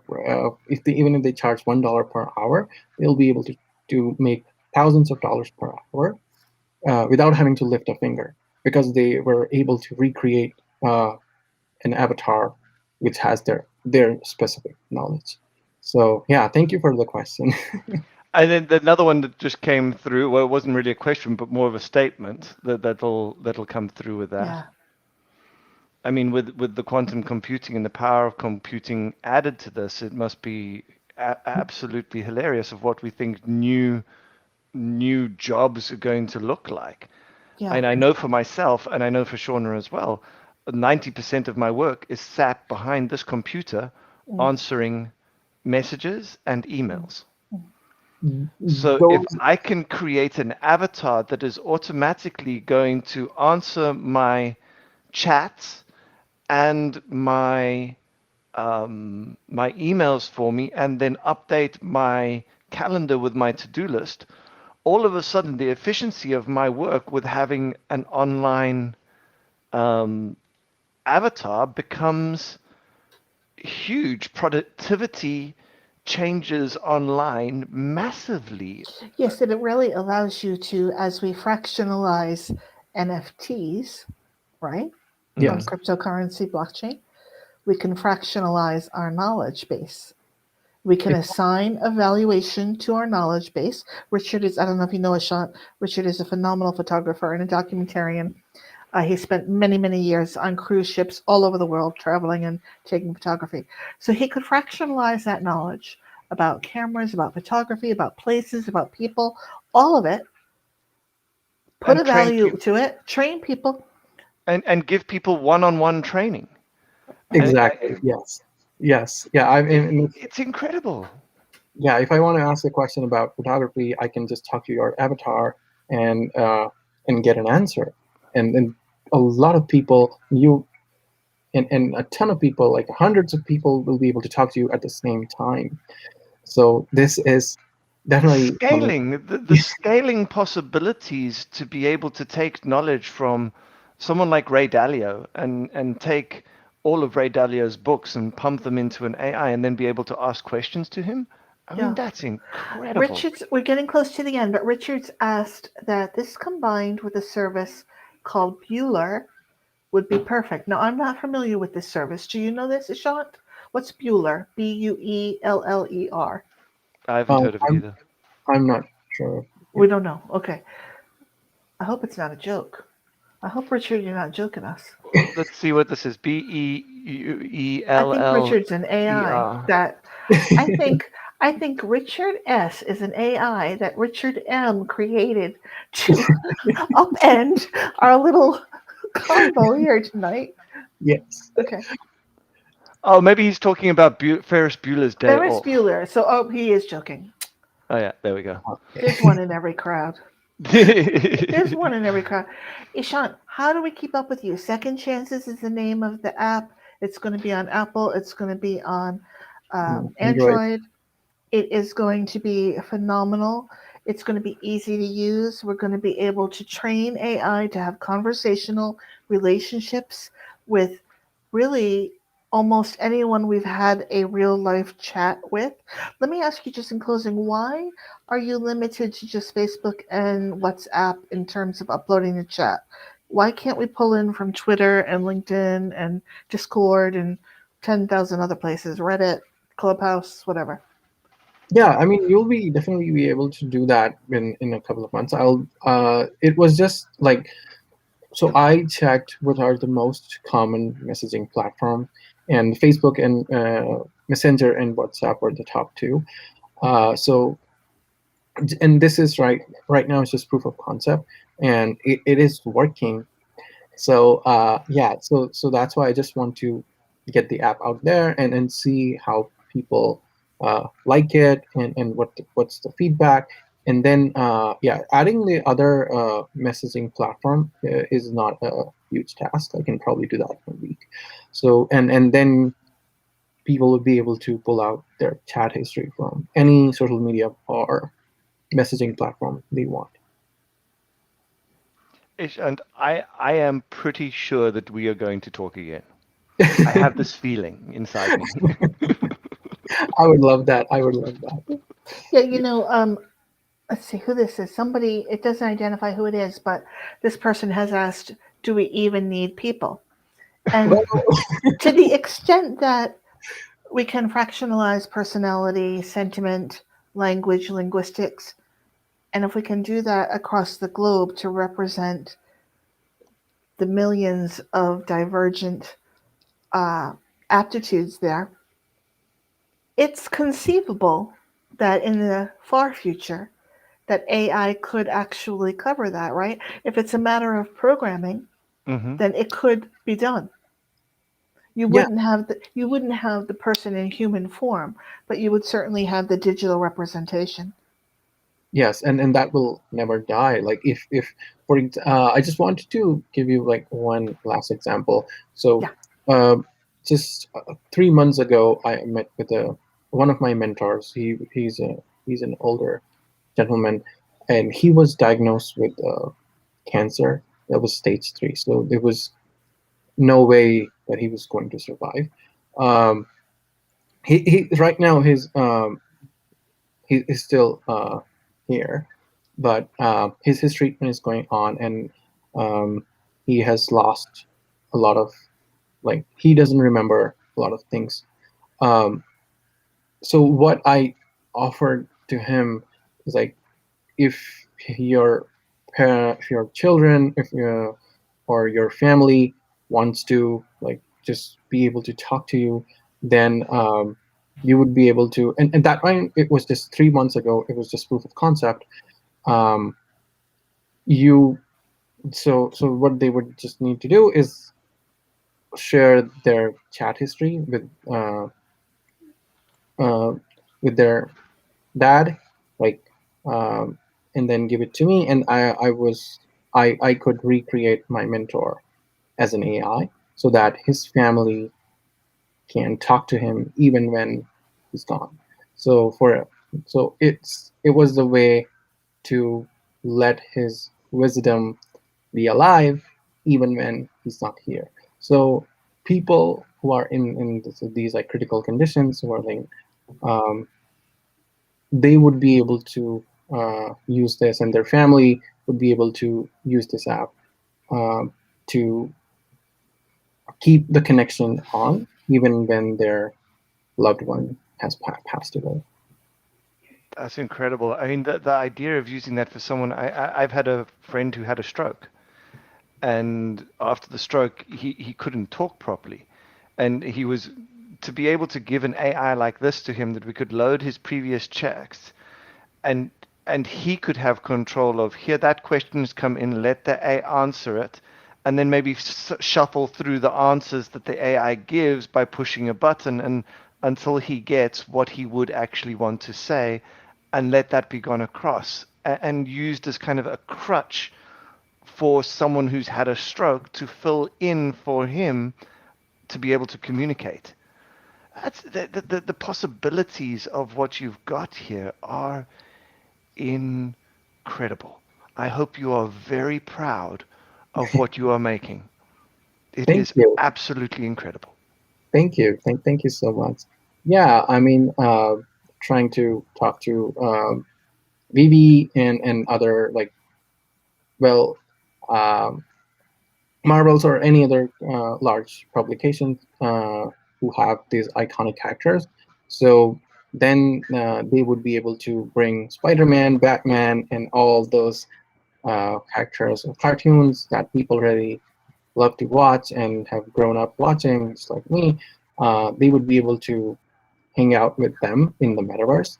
even if they charge $1 per hour, they'll be able to make thousands of dollars per hour, without having to lift a finger, because they were able to recreate an avatar which has their specific knowledge. So yeah, thank you for the question. And then another one that just came through. Well, it wasn't really a question, but more of a statement that'll come through with that. Yeah. I mean, with the quantum computing and the power of computing added to this, it must be absolutely hilarious of what we think new jobs are going to look like. Yeah. And I know for myself, and I know for Shauna as well, 90% of my work is sat behind this computer Mm, answering messages and mm, emails. mm. So if Those, I can create an avatar that is automatically going to answer my chats and my emails for me, and then update my calendar with my to-do list, all of a sudden the efficiency of my work with having an online um, avatar becomes huge. Productivity changes online massively. Yes, and it really allows you to, as we fractionalize NFTs, right, from Hmm. yes, cryptocurrency blockchain, we can fractionalize our knowledge base. We can it, assign a valuation to our knowledge base. Richard is, I don't know if you know Ashant, Richard is a phenomenal photographer and a documentarian. He spent many, many years on cruise ships all over the world, traveling and taking photography. So he could fractionalize that knowledge about cameras, about photography, about places, about people, all of it, put And a train value people to it, train people. and give people one-on-one training. And exactly, yes, yes, yeah. it's incredible. Yeah, if I want to ask a question about photography, I can just talk to your avatar and get an answer. And a lot of people, and a ton of people, like hundreds of people, will be able to talk to you at the same time. So this is The definitely something. scaling, the scaling possibilities to be able to take knowledge from someone like Ray Dalio and take all of Ray Dalio's books and pump them into an AI and then be able to ask questions to him. I mean, Yeah. that's incredible. Richard's, we're getting close to the end, but Richard's asked that this combined with a service called Bueller would be perfect. Now, I'm not familiar with this service. Do you know this, Ishant? What's Bueller? Bueller. I haven't Um, heard of it I'm either. I'm not sure. We don't know. Okay. I hope it's not a joke. I hope, Richard, you're not joking us. Let's see what this is. Beellers. I think Richard's an AI that I Yeah. think I think Richard S is an AI that Richard M created to upend our little convo here tonight. Yes. Okay. Oh, maybe he's talking about Ferris Bueller's Day Ferris Off. Bueller. So, oh, he is joking. Oh yeah, there we go. There's one in every crowd. There's one in every crowd. Ishant, how do we keep up with you? Second Chances is the name of the app. It's going to be on Apple. It's going to be on Android. Android. It is going to be phenomenal. It's going to be easy to use. We're going to be able to train AI to have conversational relationships with really almost anyone we've had a real life chat with. Let me ask you just in closing, why are you limited to just Facebook and WhatsApp in terms of uploading the chat? Why can't we pull in from Twitter and LinkedIn and Discord and 10,000 other places, Reddit, Clubhouse, whatever? Yeah, I mean, you'll be definitely be able to do that in a couple of months. It was just like, so I checked what are the most common messaging platform, and Facebook and Messenger and WhatsApp were the top two. So, and this is right now it's just proof of concept, and it is working. So yeah, so that's why I just want to get the app out there and see how people like it, and what's the feedback. And then yeah, adding the other messaging platform is not a huge task. I can probably do that in a week. So and then people will be able to pull out their chat history from any social media or messaging platform they want. And I am pretty sure that we are going to talk again. I have this feeling inside me. I would love that. I would love that. Yeah, let's see who this is. Somebody, it doesn't identify who it is, but this person has asked, do we even need people? And Well, to the extent that we can fractionalize personality, sentiment, language, linguistics, and if we can do that across the globe to represent the millions of divergent uh, aptitudes there, it's conceivable that in the far future that AI could actually cover that, right? If it's a matter of programming, Hmm. then it could be done. You yeah, wouldn't have the person in human form, but you would certainly have the digital representation. yes, and that will never die. Like if I just wanted to give you like one last example. So Yeah. um just 3 months ago, I met with a one of my mentors. He's an older gentleman, and he was diagnosed with cancer that was stage 3. So there was no way that he was going to survive. um he right now he is still here, but his treatment is going on, and he has lost a lot of, like, he doesn't remember a lot of things. Um, so what I offered to him is like, if your if your children, if your or your family wants to like just be able to talk to you, then you would be able to. And that time, it was just 3 months ago. It was just proof of concept. Um, you so what they would just need to do is share their chat history uh, with their dad, like, um, and then give it to me, and I could recreate my mentor as an AI so that his family can talk to him even when he's gone. So it was the way to let his wisdom be alive even when he's not here. So people who are in these like critical conditions, who are like, um, they would be able to use this, and their family would be able to use this app um, to keep the connection on even when their loved one has passed away. That's incredible. I mean, the idea of using that for someone, I've had a friend who had a stroke, and after the stroke, he couldn't talk properly. And he was to be able to give an AI like this to him that we could load his previous checks and and he could have control of here that question's come in, let the AI answer it, and then maybe shuffle through the answers that the AI gives by pushing a button and until he gets what he would actually want to say and let that be gone across and used as kind of a crutch for someone who's had a stroke to fill in for him to be able to communicate. That's the possibilities of what you've got here are incredible. I hope you are very proud of what you are making. It Thank is you. absolutely incredible. Thank you. Thank you so much. Yeah, I mean, trying to talk to Vivi and other, like, well, um, Marvels or any other large publications who have these iconic characters. So then they would be able to bring Spider-Man, Batman, and all those characters of cartoons that people really love to watch and have grown up watching, just like me. They would be able to hang out with them in the metaverse,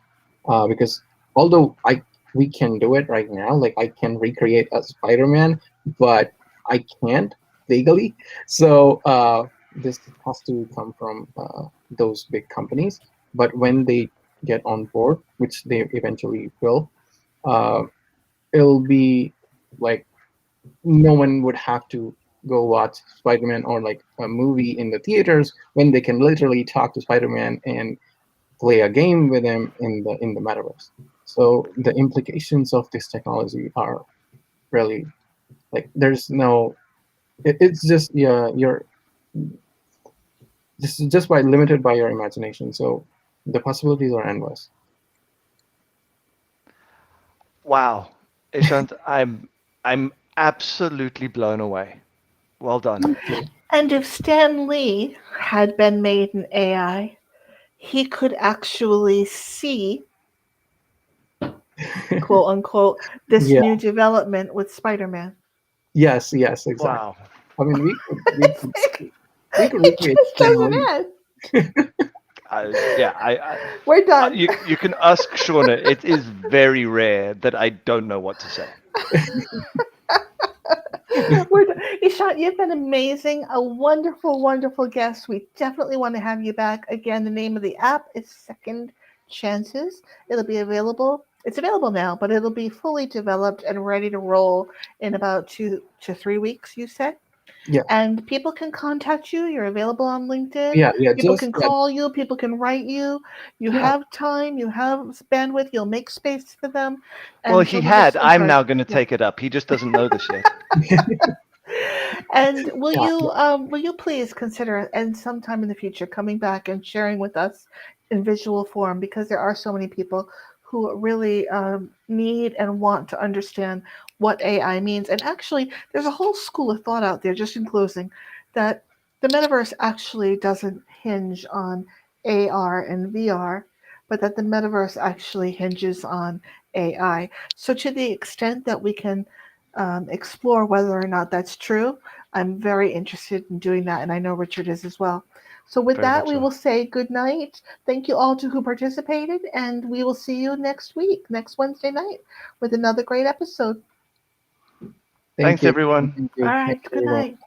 because although I we can do it right now, like I can recreate a Spider-Man, but I can't legally. So this has to come from those big companies. But when they get on board, which they eventually will, uh, it'll be like no one would have to go watch Spider-Man or like a movie in the theaters when they can literally talk to Spider-Man and play a game with him in the metaverse. So the implications of this technology are really like there's no. It's just yeah, you're just by limited by your imagination. So the possibilities are endless. Wow, Ishant, I'm absolutely blown away. Well done. And if Stan Lee had been made an AI, he could actually see, quote unquote, this Yeah. new development with Spider Man. Yes. Yes. Exactly. Wow. I mean, we could It recreate just Stan doesn't Lee. end. Yeah, We're done. you can ask Shauna. It is very rare that I don't know what to say. We're done. Ishant, you've been amazing. A wonderful, wonderful guest. We definitely want to have you back. Again, the name of the app is Second Chances. It'll be available. It's available now, but it'll be fully developed and ready to roll in about 2 to 3 weeks, you said? Yeah. And people can contact you. You're available on LinkedIn. Yeah. Yeah. People Just can yeah. call you. People can write you. You Yeah. have time. You have bandwidth. You'll make space for them. Well, And he so we had. just I'm encourage. now going to Yeah. take it up. He just doesn't know this yet. And Yeah. will you please consider and sometime in the future coming back and sharing with us in visual form, because there are so many people who really need and want to understand what AI means. And actually, there's a whole school of thought out there, just in closing, that the metaverse actually doesn't hinge on AR and VR, but that the metaverse actually hinges on AI. So to the extent that we can explore whether or not that's true, I'm very interested in doing that, and I know Richard is as well. So, with Very that, much we so. will say good night. Thank you all to who participated, and we will see you next week, next Wednesday night, with another great episode. Thank Thanks, you. everyone. Thank All you. Thank right, you, good everyone. night.